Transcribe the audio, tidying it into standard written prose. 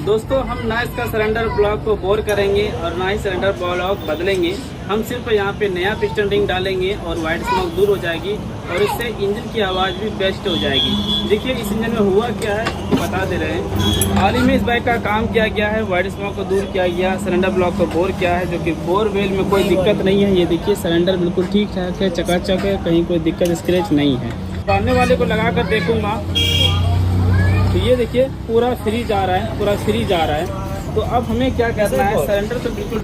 दोस्तों हम ना इसका सिलेंडर ब्लॉक को बोर करेंगे और ना ही सिलेंडर ब्लॉक बदलेंगे। हम सिर्फ यहाँ पे नया पिस्टन रिंग डालेंगे और वाइट स्मोक दूर हो जाएगी और इससे इंजन की आवाज़ भी बेस्ट हो जाएगी। देखिए इस इंजन में हुआ क्या है बता दे रहे हैं। हाल ही में इस बाइक का काम किया गया है, वाइट स्मोक को दूर किया गया, सिलेंडर ब्लॉक को बोर किया है, जो कि बोर वेल में कोई दिक्कत नहीं है। ये देखिए सिलेंडर बिल्कुल ठीक ठाक है, चकाचक है, कहीं कोई दिक्कत स्क्रैच नहीं है। सामने वाले को लगा कर देखूंगा तो ये देखिए पूरा फ्री जा रहा है, पूरा फ्री जा रहा है। तो अब हमें क्या करना है, सिलेंडर तो बिल्कुल